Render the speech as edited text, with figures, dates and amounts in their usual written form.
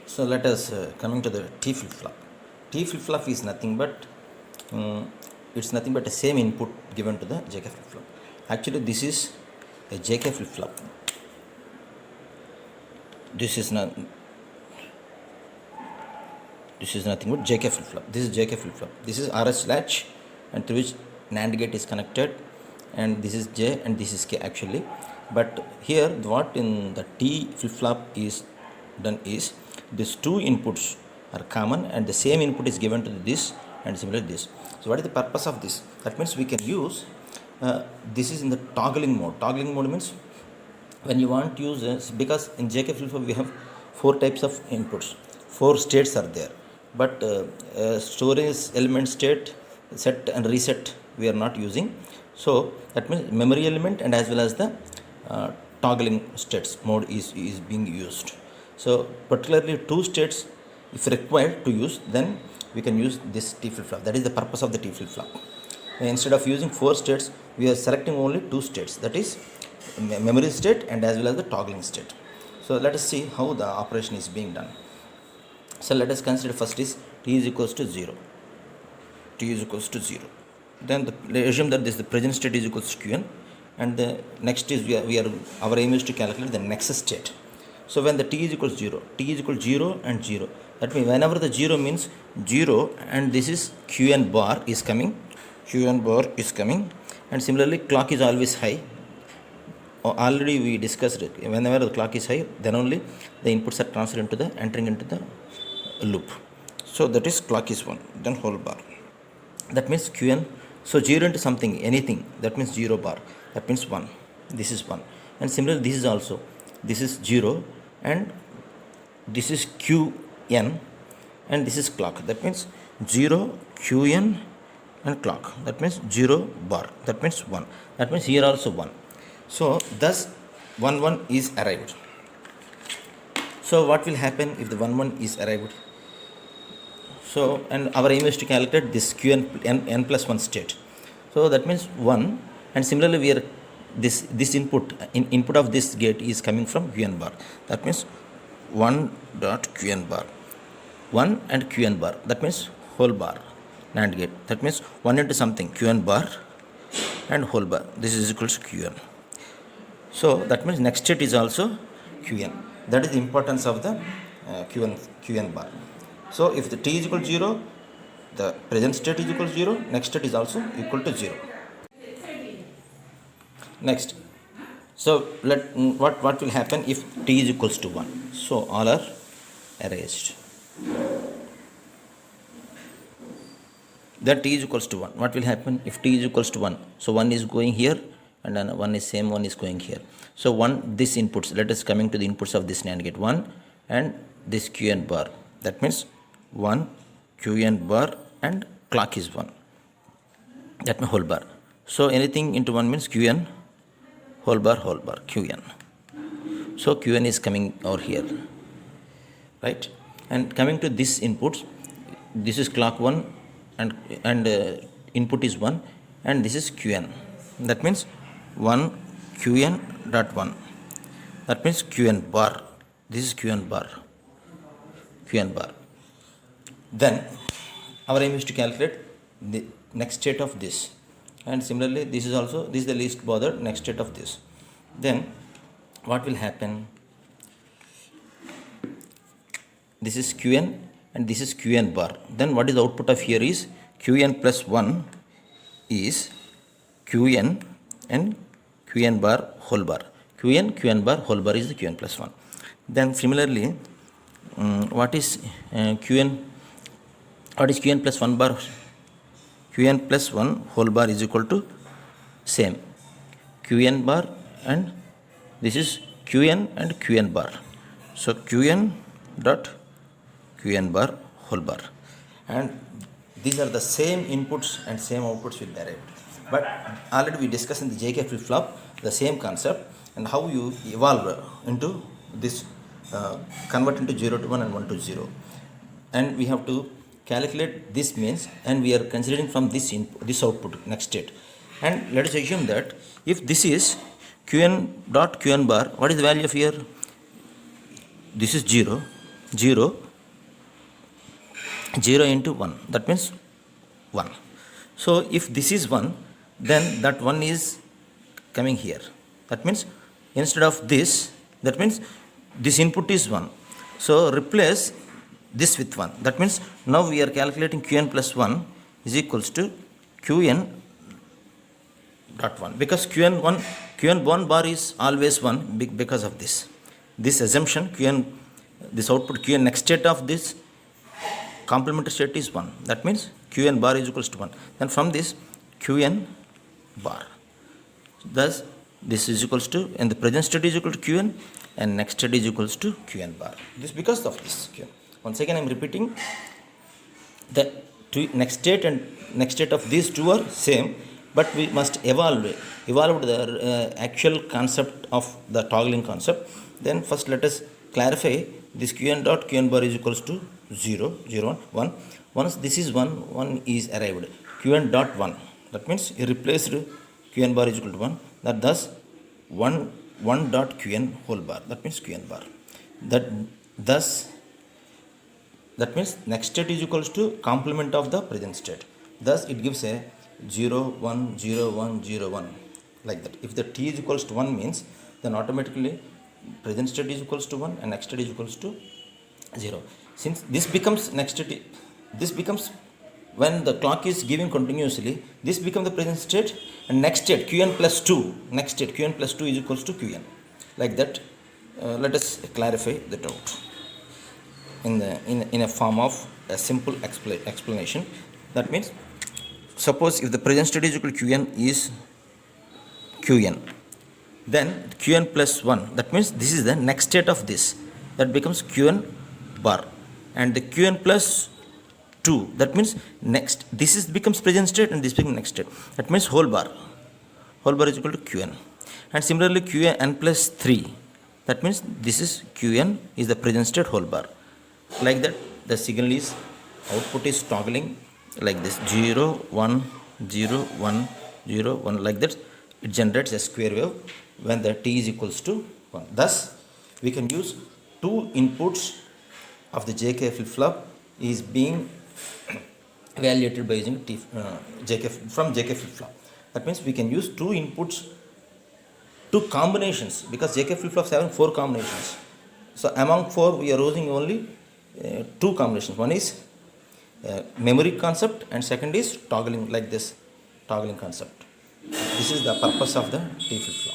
So let us coming to the T flip flop. T flip flop is nothing but it's nothing but the same input given to the JK flip flop. Actually, this is a JK flip flop. This is not. This is nothing but JK flip flop. This is JK flip flop. This is RS latch, and through which NAND gate is connected, and this is J and this is K actually. But here, what in the T flip flop is done is these two inputs are common, and the same input is given to this and similarly this. So, what is the purpose of this? That means we can use this is in the toggling mode. Toggling mode means when you want to use this, because in JK flip flop we have four types of inputs, four states are there, but storage element state, set and reset we are not using. So that means memory element and as well as the toggling states mode is being used. So particularly two states if required to use, then we can use this T flip flop. That is the purpose of the T flip flop. Instead of using four states, we are selecting only two states, that is memory state and as well as the toggling state. So let us see how the operation is being done. So let us consider first is T is equals to 0. T is equals to 0. Then assume that this the present state is equals to Qn, and the next is our aim is to calculate the next state. So when the T is equals 0, T is equal to 0 and 0. That means whenever the 0 means 0 and this is Qn bar is coming, Qn bar is coming, and similarly clock is always high. Already we discussed it. Whenever the clock is high, then only the inputs are transferred into the entering into the loop. So that is clock is 1, then whole bar. That means Qn. So 0 into something, anything, that means 0 bar. That means 1. This is 1. And similarly, this is also, this is 0 and this is Qn and this is clock. That means 0, Qn and clock. That means 0 bar. That means 1. That means here also 1. So thus 1 1 is arrived. So what will happen if the 1 1 is arrived? So and our aim is to calculate this Qn n plus 1 state. So that means 1, and similarly we are this input of this gate is coming from Qn bar. That means 1 dot Qn bar, 1 and Qn bar. That means whole bar NAND gate. That means 1 into something Qn bar and whole bar. This is equals to Qn. So that means next state is also Qn. That is the importance of the Qn bar. So if the T is equal to 0, the present state is equal to 0, next state is also equal to 0. Next, so what will happen if T is equals to 1? So all are erased. Then T is equals to 1. What will happen if T is equals to 1? So 1 is going here and then 1 is same, 1 is going here. So 1, this inputs, let us coming to the inputs of this NAND gate, 1 and this Qn bar. That means 1, Qn bar and clock is 1. That means whole bar. So anything into 1 means Qn, whole bar, Qn. So Qn is coming over here, right? And coming to this inputs, this is clock 1 and input is 1 and this is Qn. That means 1 Qn dot 1. That means Qn bar. This is Qn bar. Then our aim is to calculate the next state of this, and similarly this is also, this is the least bothered next state of this. Then what will happen? This is Qn and this is Qn bar. Then what is the output of here is Qn plus 1 is Qn and Qn bar whole bar. Qn bar whole bar is the Qn plus 1. Then similarly, what is Qn? What is Qn plus 1 bar? Qn plus 1 whole bar is equal to same Qn bar, and this is Qn and Qn bar. So Qn dot Qn bar whole bar, and these are the same inputs and same outputs will be arrived. But already we discussed in the JK flip flop the same concept and how you evolve into this convert into 0 to 1 and 1 to 0, and we have to calculate this means, and we are considering from this output next state. And let us assume that if this is Qn dot Qn bar, what is the value of here? This is 0, 0, 0 into 1, that means 1. So if this is 1, then that 1 is coming here. That means instead of this, that means this input is 1. So replace this with 1. That means now we are calculating qn plus 1 is equals to qn dot 1, because qn1 bar is always 1 because of this assumption. This output qn next state of this complementary state is 1. That means qn bar is equals to 1. Then from this qn bar, thus this is equals to, and the present state is equal to qn, and next state is equals to qn bar. This because of this qn. Once again I am repeating, the next state and next state of these two are same, but we must evolve the actual concept of the toggling concept. Then first let us clarify this qn dot qn bar is equals to 0, 0, 1. Once this is 1, 1 is arrived. qn dot 1, that means you replaced qn bar is equal to 1. That thus 1 dot qn whole bar, that means qn bar. That means next state is equals to complement of the present state. Thus it gives a 0, 1, 0, 1, 0, 1, like that. If the t is equals to 1 means, then automatically present state is equals to 1 and next state is equals to 0. Since this becomes next state, this becomes when the clock is giving continuously, this becomes the present state, and next state qn plus 2, next state qn plus 2 is equals to qn, like that. Let us clarify the doubt in a form of a simple explanation. That means, suppose if the present state is equal to qn is qn, then qn plus 1, that means this is the next state of this, that becomes qn bar, and the qn plus 2, that means next, this is becomes present state and this becomes next state, that means whole bar is equal to qn. And similarly qn plus 3, that means this is qn is the present state whole bar, like that. The signal is, output is toggling like this, 0, 1, 0, 1, 0, 1, like that. It generates a square wave when the t is equals to 1. Thus we can use two inputs of the JK flip-flop is being evaluated by using JK from JK flip-flop. That means we can use two inputs, two combinations, because JK flip-flops having 4 combinations. So among 4 we are using only 2 combinations. One is memory concept, and second is toggling, like this toggling concept. This is the purpose of the T flip-flop.